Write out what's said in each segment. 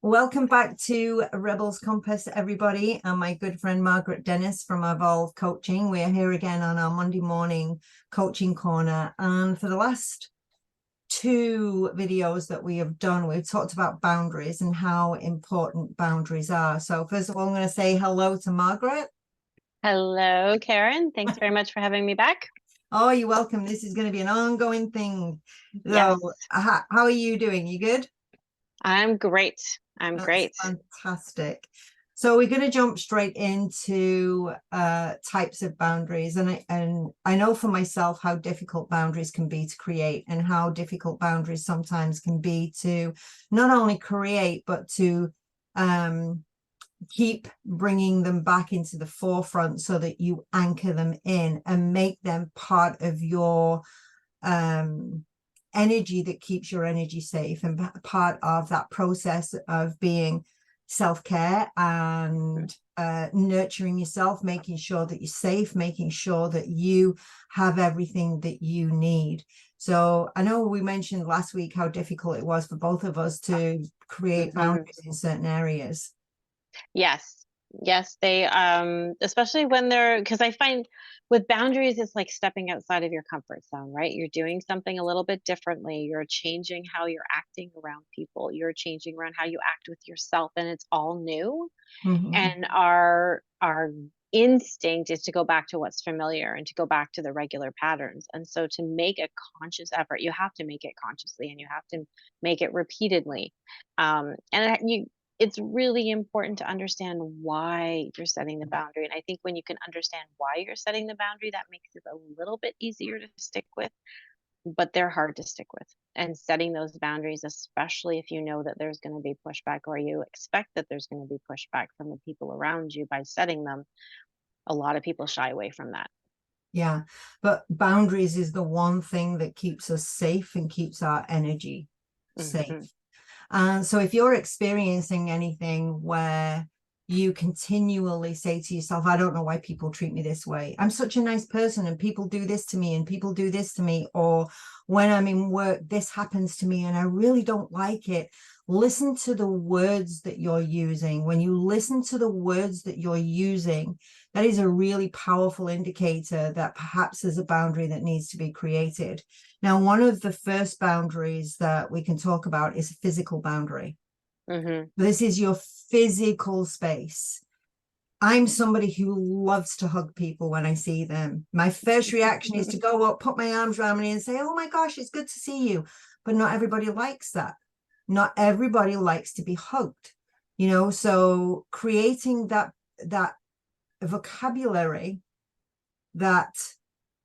Welcome back to Rebels Compass, everybody, and my good friend Margaret Dennis from Evolve Coaching. We're here again on our Monday morning coaching corner. And for the last two videos that we have done, we've talked about boundaries and how important boundaries are. So first of all, I'm going to say hello to Margaret. Hello, Karen. Thanks very much for having me back. Oh, you're welcome. This is going to be an ongoing thing. Yes, So how are you doing? You good? I'm great. I'm That's great. fantastic. So we're going to jump straight into types of boundaries. And I know for myself how difficult boundaries can be to create and how difficult boundaries sometimes can be to not only create, but to keep bringing them back into the forefront so that you anchor them in and make them part of your energy that keeps your energy safe and part of that process of being self-care and nurturing yourself, making sure that you're safe, making sure that you have everything that you need. So I know we mentioned last week how difficult it was for both of us to create boundaries in certain areas. Yes. Yes, they especially when they're because I find with boundaries it's like stepping outside of your comfort zone, right? You're doing something a little bit differently. You're changing how you're acting around people. You're changing around how you act with yourself and it's all new. Mm-hmm. And our instinct is to go back to what's familiar and to go back to the regular patterns. And so to make a conscious effort, you have to make it consciously and you have to make it repeatedly. It's really important to understand why you're setting the boundary. And I think when you can understand why you're setting the boundary, that makes it a little bit easier to stick with, but they're hard to stick with. And setting those boundaries, especially if you know that there's going to be pushback or you expect that there's going to be pushback from the people around you by setting them, a lot of people shy away from that. Yeah, but boundaries is the one thing that keeps us safe and keeps our energy safe. Hmm. And so if you're experiencing anything where you continually say to yourself, I don't know why people treat me this way. I'm such a nice person and people do this to me and people do this to me. Or when I'm in work, this happens to me and I really don't like it. Listen to the words that you're using. When you listen to the words that you're using, that is a really powerful indicator that perhaps there's a boundary that needs to be created. Now, one of the first boundaries that we can talk about is a physical boundary. Hmm. This is your physical space. I'm somebody who loves to hug people when I see them. My first reaction is to go up, put my arms around me and say, oh my gosh, it's good to see you. But not everybody likes that. Not everybody likes to be hugged, so creating that vocabulary that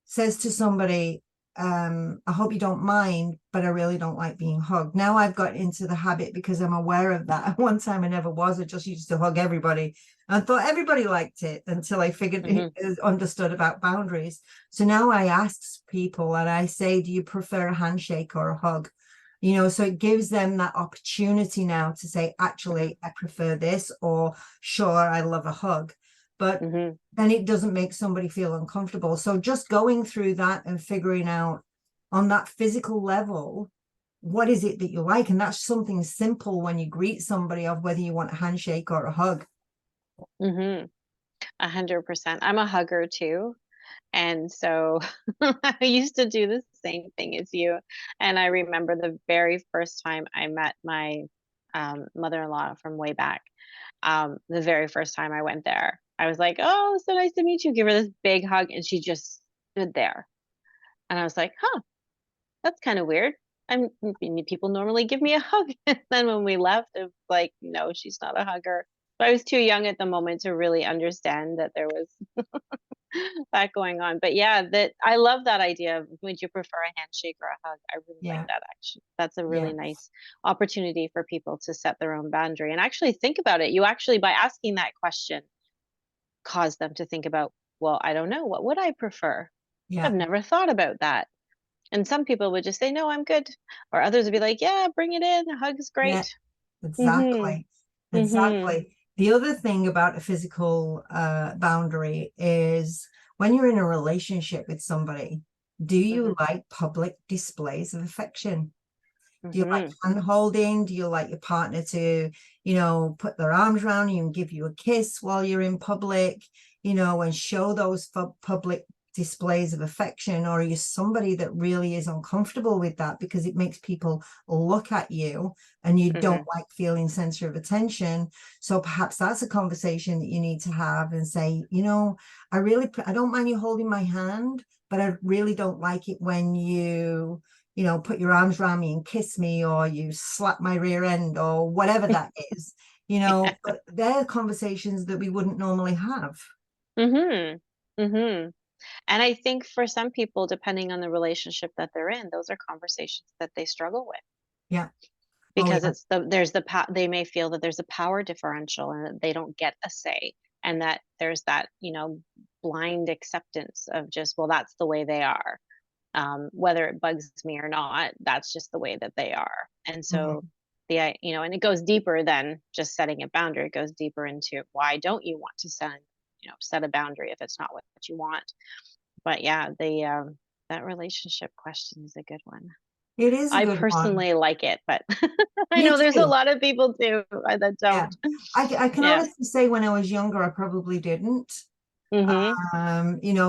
says to somebody, I hope you don't mind, but I really don't like being hugged. Now I've got into the habit because I'm aware of that. One time I never was. I just used to hug everybody. I thought everybody liked it until I understood about boundaries. So now I ask people and I say, do you prefer a handshake or a hug? So it gives them that opportunity now to say, actually, I prefer this, or sure, I love a hug. But Hmm. then it doesn't make somebody feel uncomfortable. So just going through that and figuring out on that physical level, what is it that you like? And that's something simple when you greet somebody of whether you want a handshake or a hug. Hmm. 100%. I'm a hugger too. And so I used to do the same thing as you. And I remember the very first time I met my mother-in-law from way back. The very first time I went there, I was like, "Oh, so nice to meet you." Give her this big hug, and she just stood there. And I was like, "Huh, that's kind of weird. People normally give me a hug." And then when we left, it was like, "No, she's not a hugger." But I was too young at the moment to really understand that there was that going on. But yeah, that I love that idea of would you prefer a handshake or a hug? I really like Yeah. that actually. That's a really Yeah. nice opportunity for people to set their own boundary and actually think about it. You actually by asking that question cause them to think about, well, I don't know, what would I prefer? I've Yeah. never thought about that. And some people would just say, no, I'm good. Or others would be like, yeah, bring it in. A hug is Yeah. great. Mm-hmm. Exactly. Mm-hmm. Exactly. The other thing about a physical boundary is when you're in a relationship with somebody, do Mm-hmm. you like public displays of affection? Do you like Mm-hmm. hand holding? Do you like your partner to, put their arms around you and give you a kiss while you're in public, and show those public displays of affection? Or are you somebody that really is uncomfortable with that because it makes people look at you and you don't like feeling center of attention? So perhaps that's a conversation that you need to have and say, I don't mind you holding my hand, but I really don't like it when you put your arms around me and kiss me, or you slap my rear end, or whatever that is, but they're conversations that we wouldn't normally have. Mm-hmm. Mm-hmm. And I think for some people, depending on the relationship that they're in, those are conversations that they struggle with Yeah. Oh, because yeah. they may feel that there's a power differential and that they don't get a say, and that there's that, blind acceptance of just, well, that's the way they are. Whether it bugs me or not, that's just the way that they are. And so Mhm. and it goes deeper than just setting a boundary. It goes deeper into why don't you want to set a boundary if it's not what you want. But yeah, that relationship question is a good one. It is a I good one. personally like it, but I Me know there's a too. lot of people too that Yeah. don't. I can Yeah. honestly say when I was younger, I probably didn't. Mhm.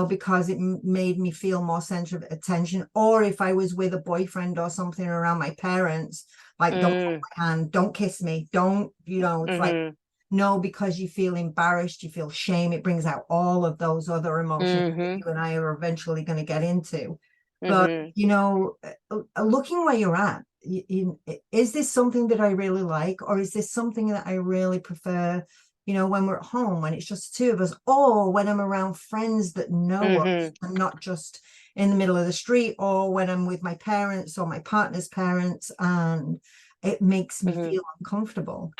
Because it made me feel more center of attention. Or if I was with a boyfriend or something around my parents, like, don't hold Mm. my hand, don't kiss me, don't, it's like, Mhm. no, because you feel embarrassed, you feel shame. It brings out all of those other emotions that Mhm. you and I are eventually going to get into. But, Mhm. looking where you're at, is this something that I really like, or is this something that I really prefer? When we're at home, when it's just two of us, or when I'm around friends that know us Mhm. and not just in the middle of the street, or when I'm with my parents or my partner's parents, and it makes me Mhm. feel uncomfortable.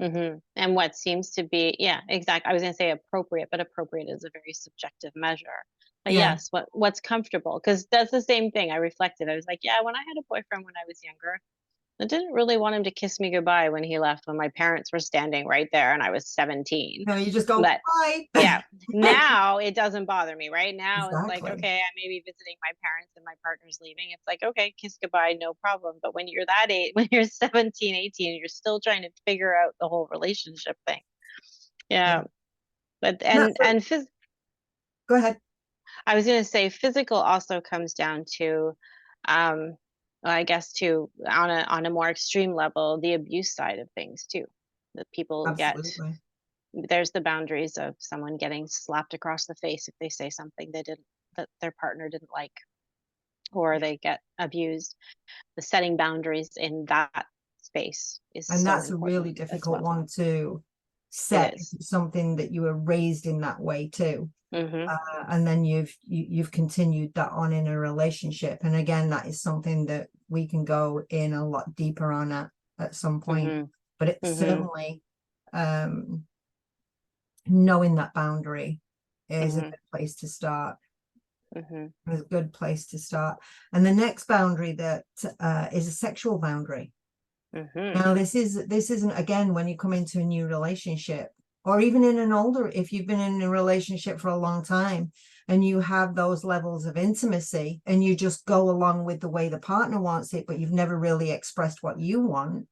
And what seems to be, yeah, exactly. I was going to say appropriate, but appropriate is a very subjective measure. But Yeah. yes, what's comfortable? Because that's the same thing. I reflected. I was like, yeah, when I had a boyfriend when I was younger, I didn't really want him to kiss me goodbye when he left, when my parents were standing right there and I was 17. No, you just go, But bye. yeah, now it doesn't bother me. Right now, it's like, Exactly. okay, I may be visiting my parents and my partner's leaving. It's like, okay, kiss goodbye, no problem. But when you're that age, when you're 17, 18, you're still trying to figure out the whole relationship thing. Yeah. Yeah. But And that's what, go ahead. I was going to say physical also comes down to, um, I guess, to on a more extreme level, the abuse side of things too. That people get, Absolutely. there's the boundaries of someone getting slapped across the face if they say something that their partner didn't like, or Yeah. they get abused. The setting boundaries in that space is And so that's a important really as difficult well. one to It set if is. it's something that you were raised in that way too. Mhm. And then you've continued that on in a relationship. And again, that is something that we can go in a lot deeper on at some point. Mhm. But it's Mhm. certainly knowing that boundary is a Mhm. good place to start. Mhm. Is a good place to start. And the next boundary that is a sexual boundary. Mhm. Now, this isn't, again, when you come into a new relationship, or even in an older, if you've been in a relationship for a long time and you have those levels of intimacy and you just go along with the way the partner wants it, but you've never really expressed what you want,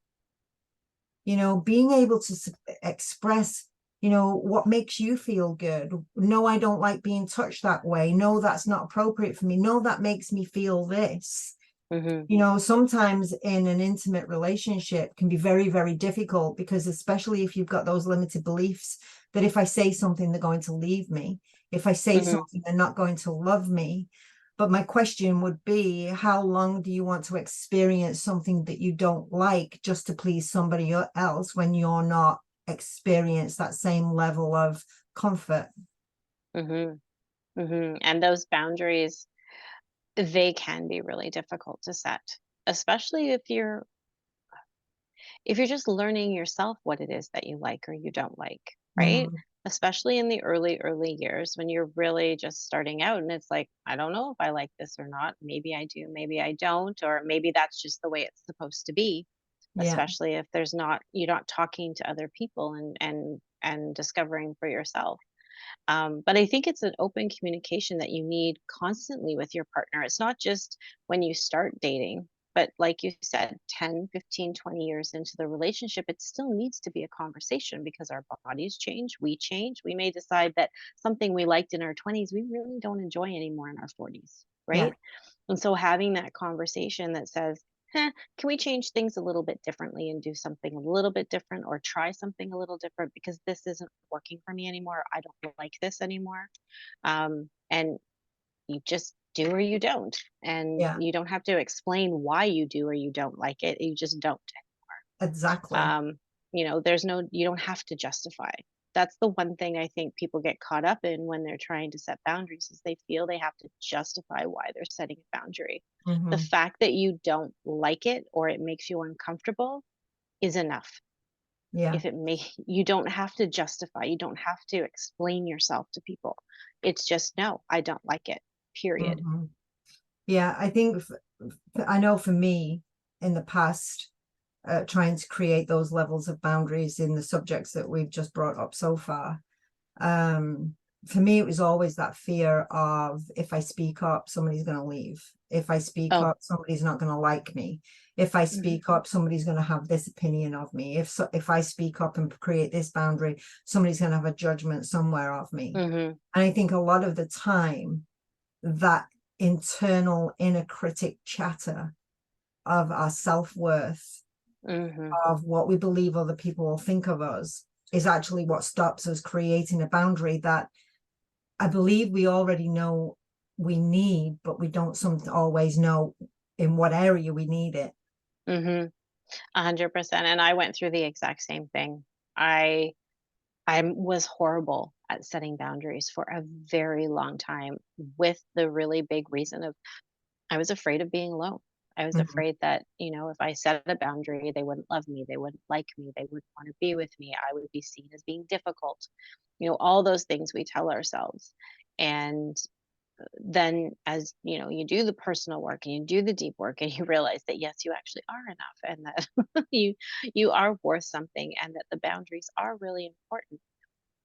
being able to express, what makes you feel good. No, I don't like being touched that way. No, that's not appropriate for me. No, that makes me feel this. Mhm. Sometimes in an intimate relationship can be very, very difficult, because especially if you've got those limited beliefs that if I say something, they're going to leave me. If I say Mhm. something, they're not going to love me. But my question would be, how long do you want to experience something that you don't like just to please somebody else when you're not experience that same level of comfort? Mhm. Mhm. And those boundaries, they can be really difficult to set, especially if you're just learning yourself what it is that you like or you don't like, right? Mhm. Especially in the early years when you're really just starting out and it's like, I don't know if I like this or not. Maybe I do, maybe I don't, or maybe that's just the way it's supposed to be, Yeah. especially if you're not talking to other people and discovering for yourself. But I think it's an open communication that you need constantly with your partner. It's not just when you start dating, But like you said, 10, 15, 20 years into the relationship, it still needs to be a conversation because our bodies change, we change. We may decide that something we liked in our 20s, we really don't enjoy anymore in our 40s, Yeah. right? And so having that conversation that says, can we change things a little bit differently and do something a little bit different or try something a little different because this isn't working for me anymore. I don't like this anymore. And you just do or you don't. And Yeah. you don't have to explain why you do or you don't like it. You just don't. Exactly. Um, there's no, you don't have to justify. That's the one thing I think people get caught up in when they're trying to set boundaries is they feel they have to justify why they're setting a boundary. The Hmm. fact that you don't like it or it makes you uncomfortable is enough. Yeah. If it may, you don't have to justify, you don't have to explain yourself to people. It's just, no, I don't like it, period. Hmm. Yeah. I think I know for me in the past, trying to create those levels of boundaries in the subjects that we've just brought up so far. Um, for me, it was always that fear of if I speak up, somebody's going to leave. If I speak Oh, up, somebody's not going to like me. If I mhm, speak up, somebody's going to have this opinion of me. If I speak up and create this boundary, somebody's going to have a judgment somewhere of me. mhm, And I think a lot of the time, that internal inner critic chatter of our self-worth, mhm, of what we believe other people will think of us, is actually what stops us creating a boundary that I believe we already know we need, but we don't always know in what area we need it. mhm, 100%. And I went through the exact same thing. I I was horrible at setting boundaries for a very long time with the really big reason of I was afraid of being alone. I was Mhm. afraid that, if I set a boundary, they wouldn't love me, they wouldn't like me, they wouldn't want to be with me, I would be seen as being difficult. All those things we tell ourselves. And then as you do the personal work and you do the deep work and you realize that yes, you actually are enough and that you are worth something and that the boundaries are really important.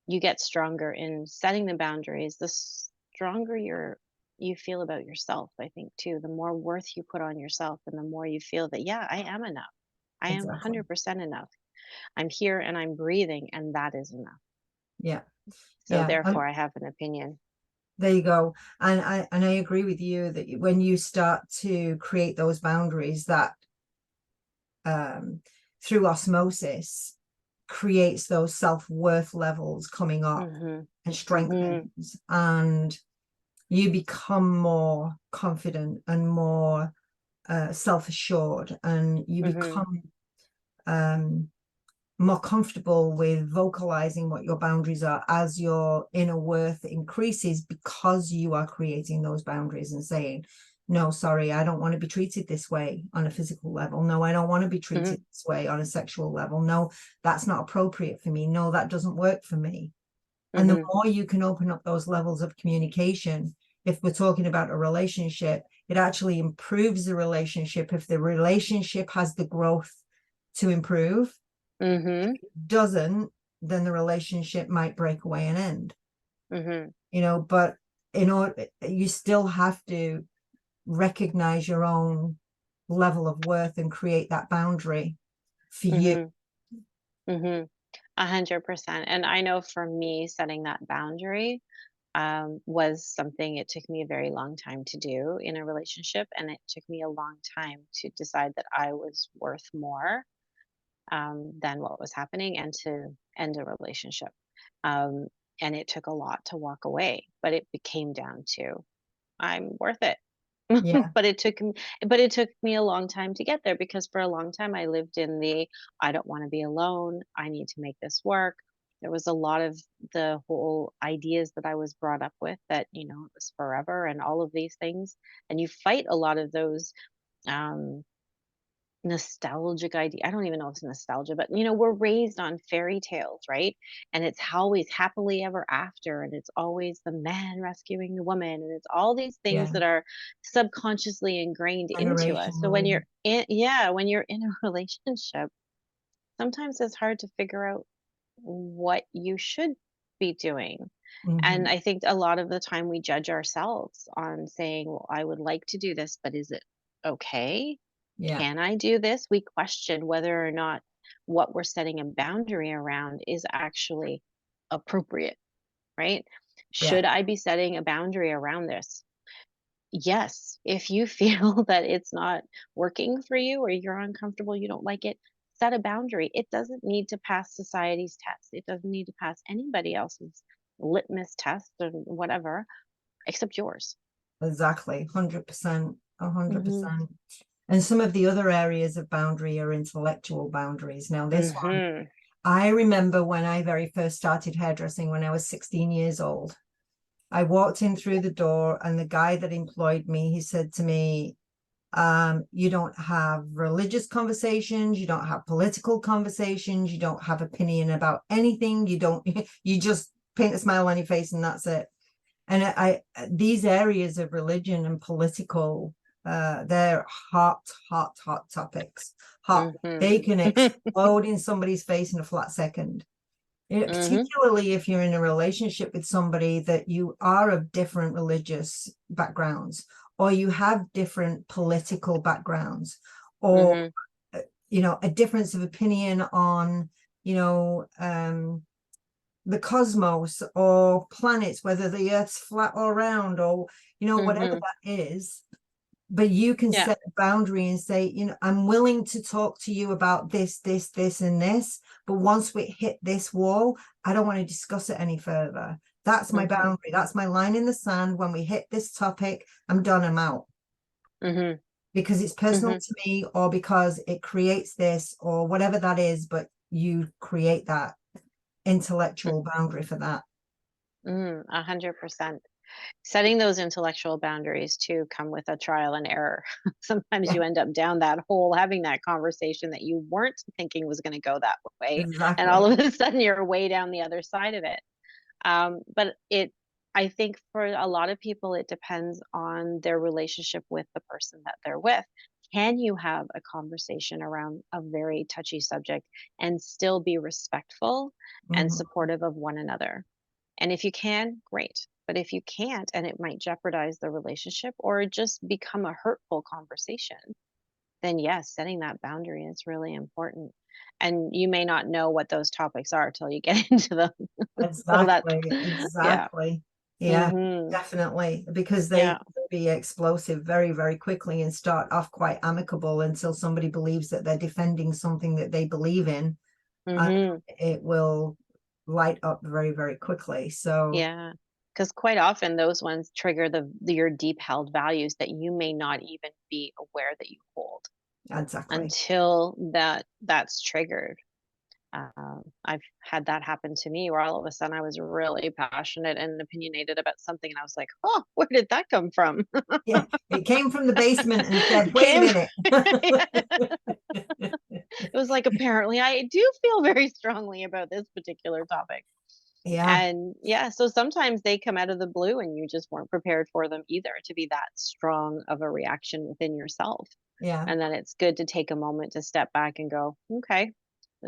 You get stronger in setting the boundaries, the stronger you feel about yourself, I think too. The more worth you put on yourself and the more you feel that, yeah, I am enough. I am Exactly. 100% enough. I'm here and I'm breathing and that is enough. Yeah. So Yeah. therefore I have an opinion. There you go. And I agree with you that when you start to create those boundaries, that um, through osmosis creates those self-worth levels coming up Mhm. and Mhm. strengthens, and you become more confident and more self-assured, and you Mhm. become um, more comfortable with vocalizing what your boundaries are as your inner worth increases, because you are creating those boundaries and saying, no, sorry, I don't want to be treated this way on a physical level. No, I don't want to be treated Mhm. this way on a sexual level. No, that's not appropriate for me. No, that doesn't work for me. And the Mhm. more you can open up those levels of communication, if we're talking about a relationship, it actually improves the relationship if the relationship has the growth to improve. Mhm. Doesn't, then the relationship might break away and end. Mhm. But in order, you still have to recognize your own level of worth and create that boundary for you. Mhm. Mhm. 100%. And I know for me, setting that boundary was something it took me a very long time to do in a relationship. And it took me a long time to decide that I was worth more than what was happening and to end a relationship. Um, and it took a lot to walk away, but it became down to I'm worth it. Yeah. But it took me a long time to get there because for a long time I lived in the I don't want to be alone. I need to make this work. There was a lot of the whole ideas that I was brought up with that, it was forever and all of these things. And you fight a lot of those um nostalgic idea. I don't even know if it's nostalgia, but we're raised on fairy tales, right? And it's always happily ever after, and it's always the man rescuing the woman, and it's all these things Yeah. that are subconsciously ingrained into us. So when Generationally. you're in a relationship, sometimes it's hard to figure out what you should be doing. And Hmm. I think a lot of the time we judge ourselves on saying, well, I would like to do this, but is it okay? Yeah. Can I do this? We question whether or not what we're setting a boundary around is actually appropriate, right? Yeah. Should I be setting a boundary around this? Yes, if you feel that it's not working for you or you're uncomfortable, you don't like it, set a boundary. It doesn't need to pass society's test. It doesn't need to pass anybody else's litmus test or whatever except yours. Exactly. 100%. Mhm. 100%. And some of the other areas of boundary are intellectual boundaries. Now, this one, Mhm. I remember when I very first started hairdressing when I was 16 years old. I walked in through the door, and the guy that employed me, he said to me, you don't have religious conversations, you don't have political conversations, you don't have opinion about anything, you don't, you just paint a smile on your face and that's it. And these areas of religion and political, they're hot topics. Hot. Mhm. They can explode in somebody's face in a flat second. Mhm. Particularly if you're in a relationship with somebody that you are of different religious backgrounds, or you have different political backgrounds, or Mhm. a difference of opinion on, you know, the cosmos or planets, whether the Earth's flat or round, or whatever Mhm. that is. But you can Yeah. set a boundary and say, I'm willing to talk to you about this, and this. But once we hit this wall, I don't want to discuss it any further. That's my Mhm. boundary. That's my line in the sand. When we hit this topic, I'm done. I'm out. Mhm. Because it's personal Mhm. to me, or because it creates this, or whatever that is. But you create that intellectual boundary for that. 100%. Setting those intellectual boundaries too come with a trial and error. Sometimes Yeah, you end up down that hole having that conversation that you weren't thinking was going to go that way, and all exactly. of a sudden you're way down the other side of it. But I think for a lot of people, it depends on their relationship with the person that they're with. Can you have a conversation around a very touchy subject and still be respectful and Mhm. supportive of one another? And if you can, great. But if you can't, and it might jeopardize the relationship or just become a hurtful conversation, then yes, setting that boundary is really important. And you may not know what those topics are till you get into them. So that, Exactly, yeah. exactly. Yeah, Mhm. definitely. Because they Yeah. can be explosive very, very quickly and start off quite amicable until somebody believes that they're defending something that they believe in, and Mhm. it will light up very, very quickly. So, Yeah. Because quite often those ones trigger your deep held values that you may not even be aware that you hold exactly. until that's triggered. I've had that happen to me where all of a sudden I was really passionate and opinionated about something, and I was like, "Oh, where did that come from?" Yeah, it came from the basement and said, It wait a came. minute. It was like, apparently, I do feel very strongly about this particular topic. Yeah, And yeah, so sometimes they come out of the blue and you just weren't prepared for them either to be that strong of a reaction within yourself. yeah. And then it's good to take a moment to step back and go, okay,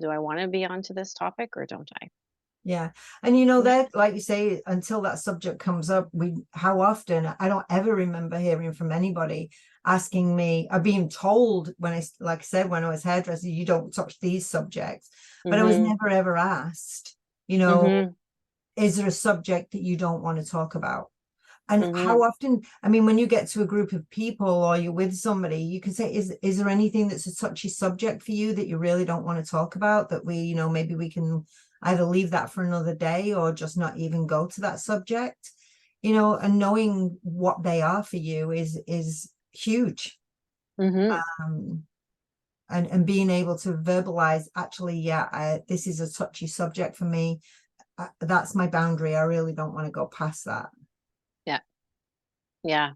do I want to be onto this topic or don't I? Yeah. And Yeah. that, like you say, until that subject comes up, how often, I don't ever remember hearing from anybody asking me, or being told when like I said, when I was hairdresser, you don't touch these subjects. But I was Mhm. never ever asked, you know, Mhm. is there a subject that you don't want to talk about? And how Mhm. often, I mean, when you get to a group of people or you're with somebody, you can say, is there anything that's a touchy subject for you that you really don't want to talk about, that maybe we can either leave that for another day or just not even go to that subject, and knowing what they are for you is huge. Mhm. Um, and being able to verbalize, actually, yeah, this is a touchy subject for me. That's my boundary. I really don't want to go past that. Yeah. Yeah.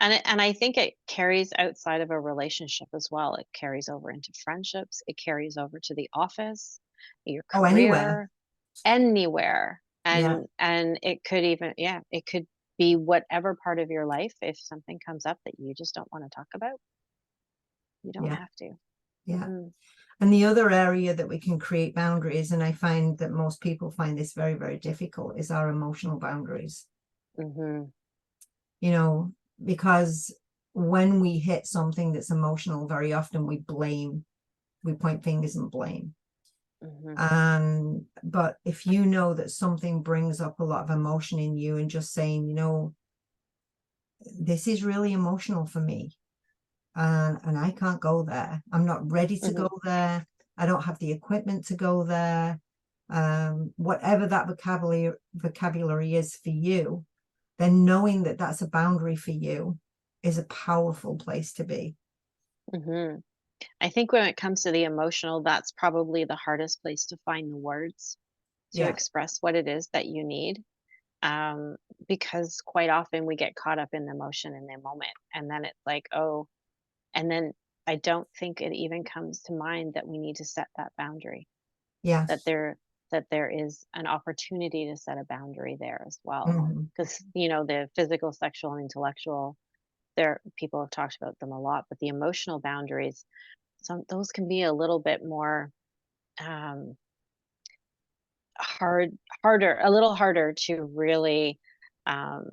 And I think it carries outside of a relationship as well. It carries over into friendships. It carries over to the office, your Oh, anywhere. career, anywhere. Yeah. And it could even, yeah, it could be whatever part of your life. If something comes up that you just don't want to talk about, you don't Yeah. have to. Yeah. Mhm. And the other area that we can create boundaries, and I find that most people find this very, very difficult, is our emotional boundaries. Mhm. You know, because when we hit something that's emotional, very often we point fingers and blame. But if you know that something brings up a lot of emotion in you, and just saying, you know, this is really emotional for me, and I can't go there. I'm not ready to go there. I don't have the equipment to go there. Whatever that vocabulary is for you, then knowing that that's a boundary for you is a powerful place to be. I think when it comes to the emotional, that's probably the hardest place to find the words to Yeah. express what it is that you need. Because quite often we get caught up in the emotion in the moment, and then it's like, oh, and then I don't think it even comes to mind that we need to set that boundary, that Yes. there is an opportunity to set a boundary there as well. Mhm. Because, you know, the physical, sexual, and intellectual, there people have talked about them a lot, but the emotional boundaries, those can be a little bit more um, a little harder to really um,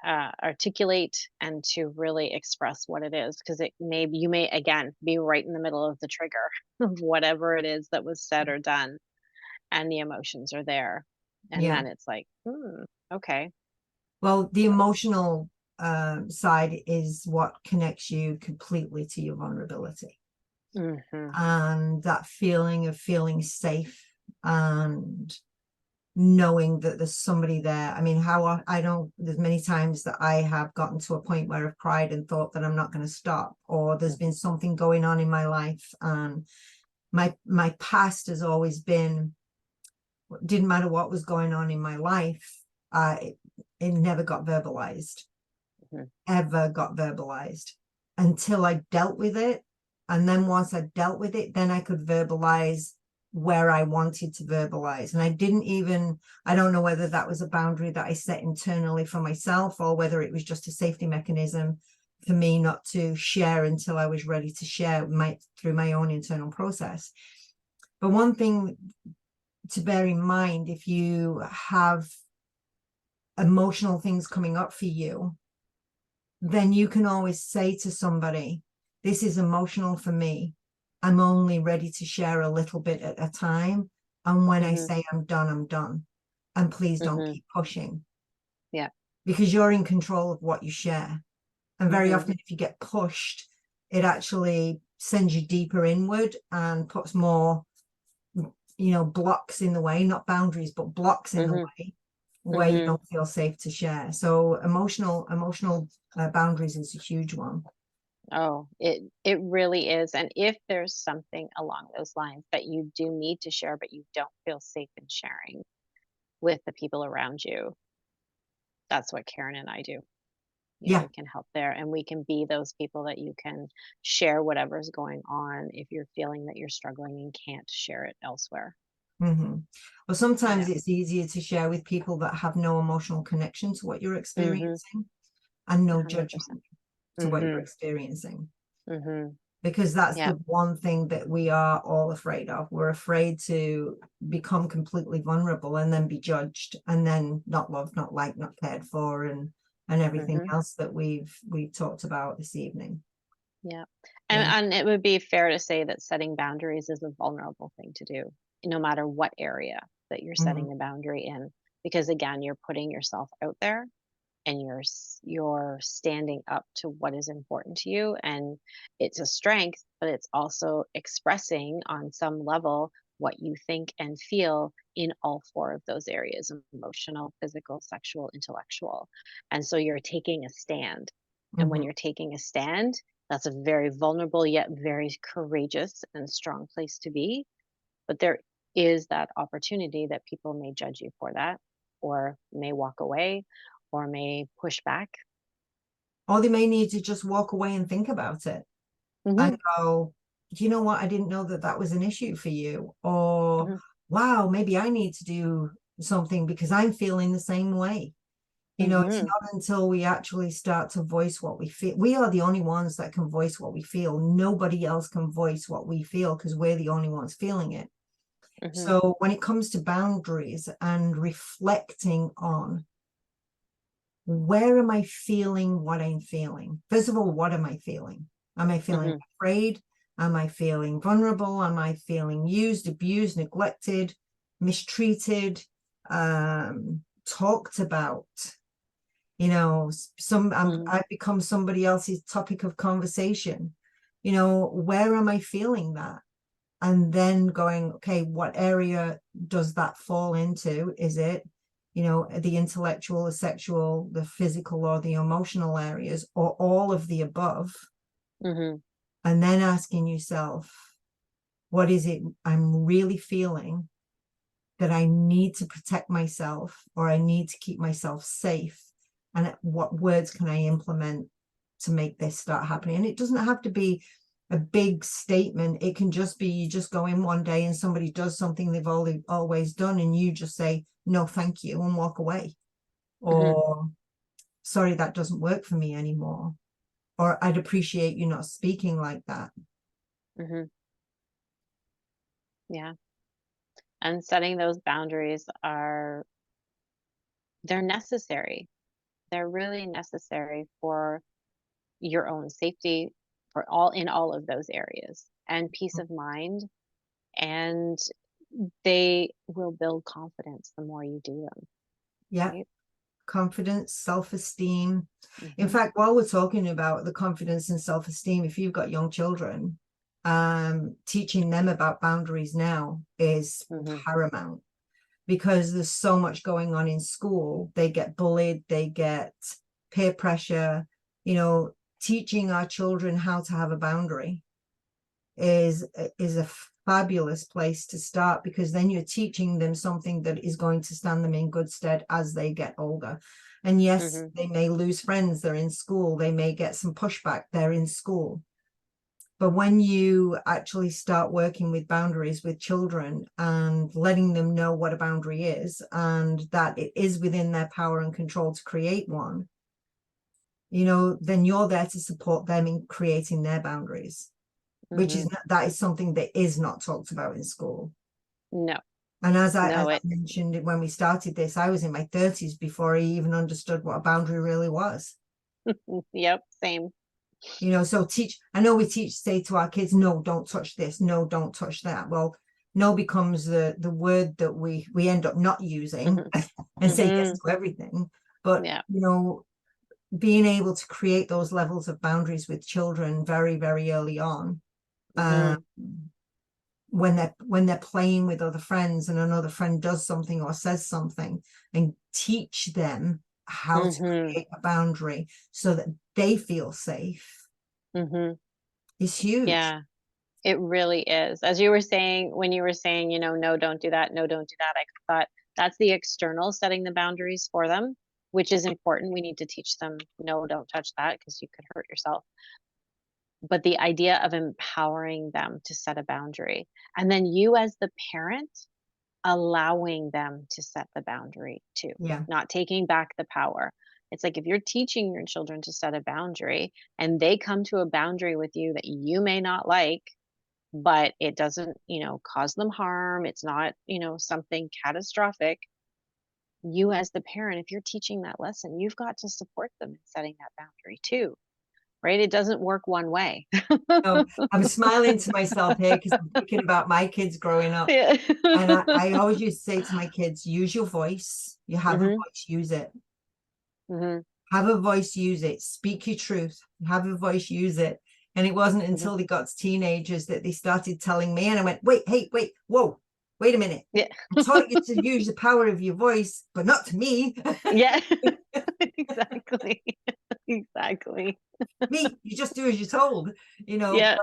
articulate and to really express what it is, because you may again be right in the middle of the trigger of whatever it is that was said or done, and the emotions are there, and Yeah. then it's like, okay. Well, the So emotional side is what connects you completely to your vulnerability, hmm and that feeling of feeling safe and knowing that there's somebody there. I mean, I don't, there's many times that I have gotten to a point where I've cried and thought that I'm not going to stop, or there's been something going on in my life, and my past has always been, didn't matter what was going on in my life, it never got verbalized, ever got verbalized, until I dealt with it. And then once I dealt with it, then I could verbalize where I wanted to verbalize. And I don't know whether that was a boundary that I set internally for myself, or whether it was just a safety mechanism for me not to share until I was ready to share through my own internal process. But one thing to bear in mind, if you have emotional things coming up for you, then you can always say to somebody, this is emotional for me. I'm only ready to share a little bit at a time. And when I say I'm done, I'm done. And please don't keep pushing. yeah. Because you're in control of what you share. And very hmm often, if you get pushed, it actually sends you deeper inward and puts more, blocks in the way, not boundaries, but blocks in the hmm way, where you hmm don't feel safe to share. So emotional boundaries is a huge one. Oh, it really is. And if there's something along those lines that you do need to share, but you don't feel safe in sharing with the people around you, that's what Karen and I do. You know, Yeah. we can help there, and we can be those people that you can share whatever's going on if you're feeling that you're struggling and can't share it elsewhere. Mm-hmm. Well, sometimes Yeah. it's easier to share with people that have no emotional connection to what you're Mm-hmm. experiencing, and no 100%. judgment to what you're Mm-hmm. experiencing. Mm-hmm. Because that's Yeah. the one thing that we are all afraid of. We're afraid to become completely vulnerable and then be judged, and then not loved, not liked, not cared for, and everything Mm-hmm. else that we've talked about this evening. Yeah. Yeah. And it would be fair to say that setting boundaries is a vulnerable thing to do, no matter what area that you're Mm-hmm. setting the boundary in, because again, you're putting yourself out there, and you're standing up to what is important to you, and it's a strength, but it's also expressing on some level what you think and feel in all four of those areas: emotional, physical, sexual, intellectual. And so you're taking a stand, and when Mm-hmm. you're taking a stand, that's a very vulnerable yet very courageous and strong place to be. But there is that opportunity that people may judge you for that, or may walk away, or may push back. Or they may need to just walk away and think about it and Mhm, go, do you know what? I didn't know that that was an issue for you. Or, mhm, wow, maybe I need to do something because I'm feeling the same way. It's mhm, not until we actually start to voice what we feel. We are the only ones that can voice what we feel. Nobody else can voice what we feel, because we're the only ones feeling it. mhm, So when it comes to boundaries and reflecting on where am I feeling what I'm feeling? First of all, what am I feeling? Am I feeling afraid? Am I feeling vulnerable? Am I feeling used, abused, neglected, mistreated, talked about? You know, I've become somebody else's topic of conversation. You know, where am I feeling that? And then going, okay, what area does that fall into? Is it, you know, the intellectual, the sexual, the physical, or the emotional areas, or all of the above? And then asking yourself, what is it I'm really feeling that I need to protect myself, or I need to keep myself safe? And what words can I implement to make this start happening? And it doesn't have to be a big statement. It can just be you just go in one day and somebody does something they've always done, and you just say, no, thank you, and walk away. Or, sorry, that doesn't work for me anymore. Or, I'd appreciate you not speaking like that. Yeah. And setting those boundaries they're necessary. They're really necessary for your own safety, in all of those areas, and peace of mind. And they will build confidence the more you do them. Yeah. Right? Confidence, self-esteem. In fact, while we're talking about the confidence and self-esteem, if you've got young children, teaching them about boundaries now is paramount, because there's so much going on in school. They get bullied, they get peer pressure. You know, teaching our children how to have a boundary is a fabulous place to start, because then you're teaching them something that is going to stand them in good stead as they get older. And yes, they may lose friends, they're in school, they may get some pushback, they're in school. But when you actually start working with boundaries with children and letting them know what a boundary is, and that it is within their power and control to create one, you know, then you're there to support them in creating their boundaries, which is that is something that is not talked about in school. No. And as I mentioned when we started this, I was in my 30s before I even understood what a boundary really was. Yep, same. You know, so I know we say to our kids, no, don't touch this, no, don't touch that. Well, no becomes the word that we end up not using and say yes to everything. But, you know, being able to create those levels of boundaries with children very, very early on, when they're playing with other friends and another friend does something or says something, and teach them how to create a boundary so that they feel safe, is huge. Yeah, it really is. As you were saying, when you were saying, you know, no, don't do that, no, don't do that, I thought that's the external setting the boundaries for them, which is important. We need to teach them, no, don't touch that, because you could hurt yourself. But the idea of empowering them to set a boundary, and then you as the parent allowing them to set the boundary too, not taking back the power. It's like if you're teaching your children to set a boundary and they come to a boundary with you that you may not like, but it doesn't, you know, cause them harm, it's not, you know, something catastrophic. You as the parent, if you're teaching that lesson, you've got to support them in setting that boundary too. Right? It doesn't work one way. I'm smiling to myself here because I'm thinking about my kids growing up. Yeah. And I always used to say to my kids, use your voice. You have a voice, use it. Have a voice, use it. Speak your truth. Have a voice, use it. And it wasn't until they got to teenagers that they started telling me, and I went, wait, hey, wait, whoa, wait a minute. Yeah. I taught you to use the power of your voice, but not to me. Yeah. Exactly. Exactly. Me, you just do as you're told, you know. Yeah.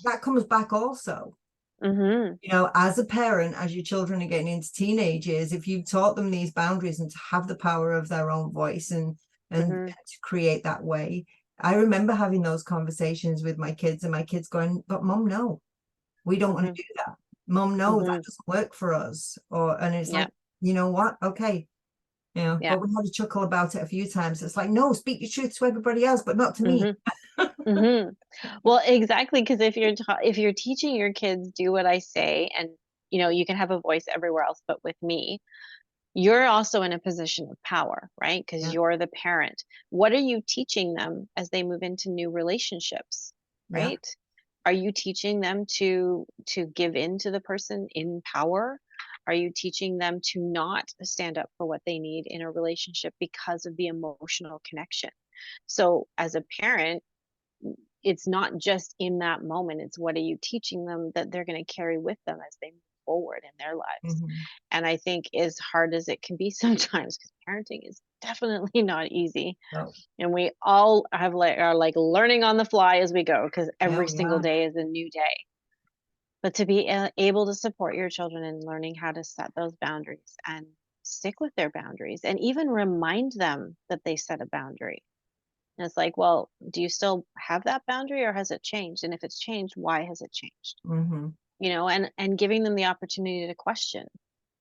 That comes back also. You know, as a parent, as your children are getting into teenagers, if you've taught them these boundaries and to have the power of their own voice and to create that way. I remember having those conversations with my kids, and my kids going, but mom, no, we don't want to do that. Mom, no, that doesn't work for us. And it's like, you know what? Okay. You know, but we had a chuckle about it a few times. It's like, no, speak your truth to everybody else, but not to me. Well, exactly, because if you're teaching your kids, do what I say, and you know, you can have a voice everywhere else but with me, you're also in a position of power, right? Because Yeah. you're the parent. What are you teaching them as they move into new relationships, Yeah. right? Are you teaching them to give in to the person in power? Are you teaching them to not stand up for what they need in a relationship because of the emotional connection? So as a parent, it's not just in that moment, it's what are you teaching them that they're going to carry with them as they move forward in their lives. Hmm. And I think as hard as it can be sometimes, because parenting is definitely not easy, So, and we all have like are like learning on the fly as we go because yeah, every we single are. day is a new day. But to be able to support your children in learning how to set those boundaries and stick with their boundaries and even remind them that they set a boundary. And it's like, well, do you still have that boundary or has it changed? And if it's changed, why has it changed? Hmm. And giving them the opportunity to question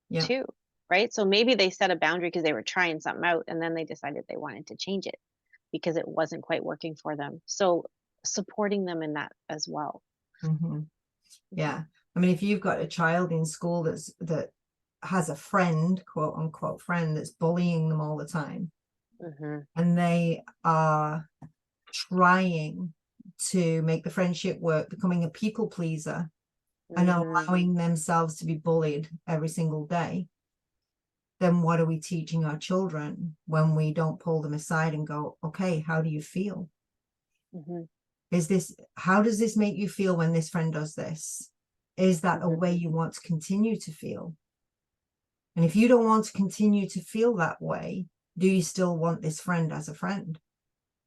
Yeah. too, right? So maybe they set a boundary because they were trying something out and then they decided they wanted to change it because it wasn't quite working for them. So supporting them in that as well. Hmm. Yeah. I mean, if you've got a child in school that has a friend, quote unquote friend, that's bullying them all the time, Mhm. and they are trying to make the friendship work, becoming a people pleaser and Mhm. allowing themselves to be bullied every single day, then what are we teaching our children when we don't pull them aside and go, okay, how do you feel? Mhm. How does this make you feel when this friend does this? Is that a Mhm. way you want to continue to feel? And if you don't want to continue to feel that way, do you still want this friend as a friend?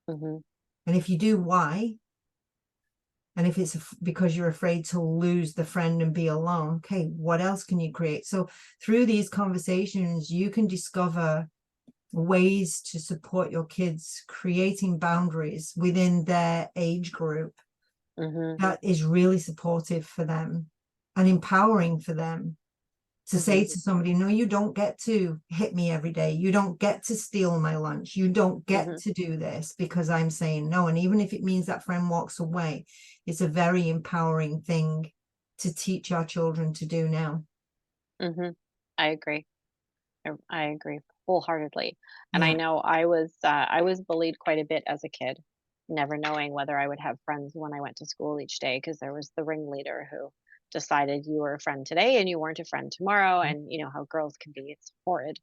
Mhm. And if you do, why? And if it's because you're afraid to lose the friend and be alone, okay, what else can you create? So through these conversations, you can discover ways to support your kids creating boundaries within their age group Mhm. that is really supportive for them and empowering for them to say Mhm. to somebody, no, you don't get to hit me every day. You don't get to steal my lunch. You don't get Mhm. to do this because I'm saying no. And even if it means that friend walks away, it's a very empowering thing to teach our children to do now. Mhm. I agree. I agree wholeheartedly. And I Yeah. know I was bullied quite a bit as a kid, never knowing whether I would have friends when I went to school each day because there was the ringleader who decided you were a friend today and you weren't a friend tomorrow, and you know how girls can be. It's horrid.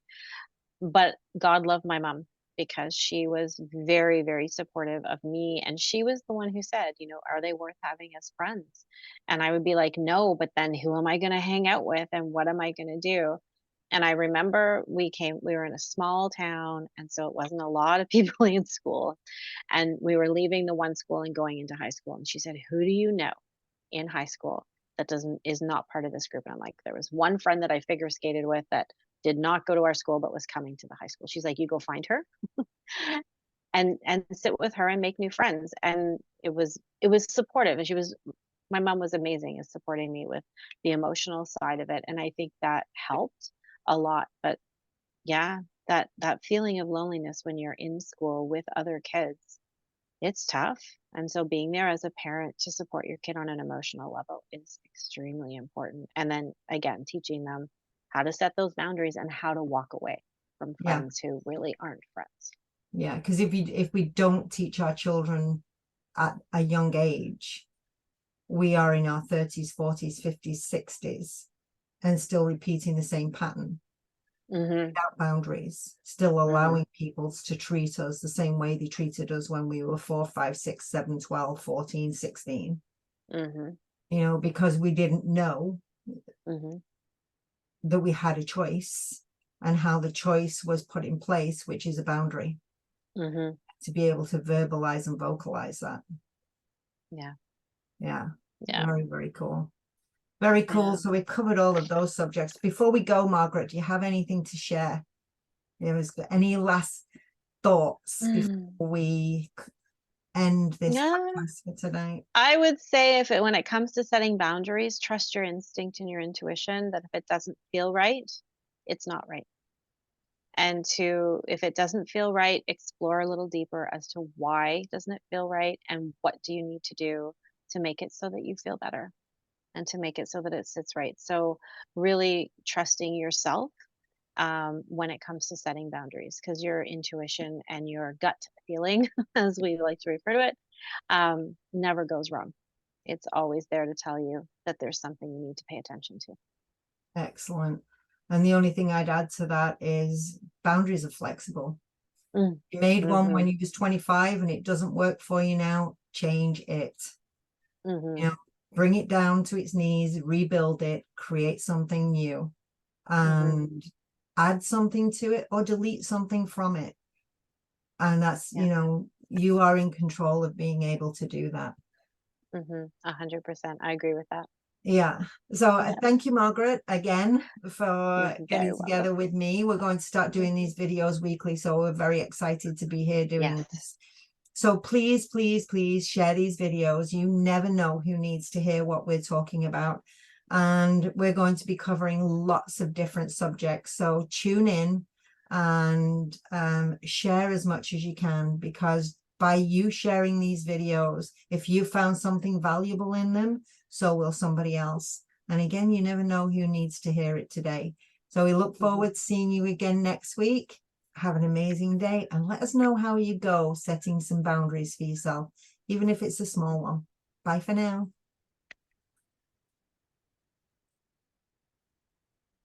But God loved my mom because she was very, very supportive of me. And she was the one who said, are they worth having as friends? And I would be like, no, but then who am I going to hang out with? And what am I going to do? And I remember we were in a small town. And so it wasn't a lot of people in school. And we were leaving the one school and going into high school. And she said, who do you know in high school that doesn't is not part of this group? And I'm like, there was one friend that I figure skated with that did not go to our school but was coming to the high school. She's like, you go find her and sit with her and make new friends. And it was supportive. And my mom was amazing at supporting me with the emotional side of it. And I think that helped a lot. But yeah, that feeling of loneliness when you're in school with other kids, it's tough. And so being there as a parent to support your kid on an emotional level is extremely important. And then again, teaching them how to set those boundaries and how to walk away from Yeah. friends who really aren't friends. Yeah. Because if we don't teach our children at a young age, we are in our 30s, 40s, 50s, 60s, and still repeating the same pattern Mhm. without boundaries, still Mhm. allowing people to treat us the same way they treated us when we were 4, 5, 6, 7, 12, 14, 16. Mhm. Because we didn't know Mhm. that we had a choice and how the choice was put in place, which is a boundary, Mhm. to be able to verbalize and vocalize that. Yeah. Yeah. Yeah. Very, very cool. Very cool. Yeah. So we've covered all of those subjects. Before we go, Margaret, do you have anything to share? Any last thoughts Mm. before we end this Yeah. podcast for tonight? I would say when it comes to setting boundaries, trust your instinct and your intuition that if it doesn't feel right, it's not right. And if it doesn't feel right, explore a little deeper as to why doesn't it feel right and what do you need to do to make it so that you feel better and to make it so that it sits right. So really trusting yourself when it comes to setting boundaries, because your intuition and your gut feeling, as we like to refer to it, never goes wrong. It's always there to tell you that there's something you need to pay attention to. Excellent. And the only thing I'd add to that is boundaries are flexible. Mm. You made one when Mhm. you was 25 and it doesn't work for you now, change it. Mhm. You know, bring it down to its knees, rebuild it, create something new, Mhm. and add something to it or delete something from it. And that's, Yeah. you know, you are in control of being able to do that. 100%. I agree with that. Yeah. So Yeah. thank you, Margaret, again for You're very getting welcome. together with me. We're going to start doing these videos weekly, so we're very excited to be here doing Yes. this. So please, please, please share these videos. You never know who needs to hear what we're talking about. And we're going to be covering lots of different subjects. So tune in and share as much as you can, because by you sharing these videos, if you found something valuable in them, so will somebody else. And again, you never know who needs to hear it today. So we look forward to seeing you again next week. Have an amazing day and let us know how you go setting some boundaries for yourself, even if it's a small one. Bye for now.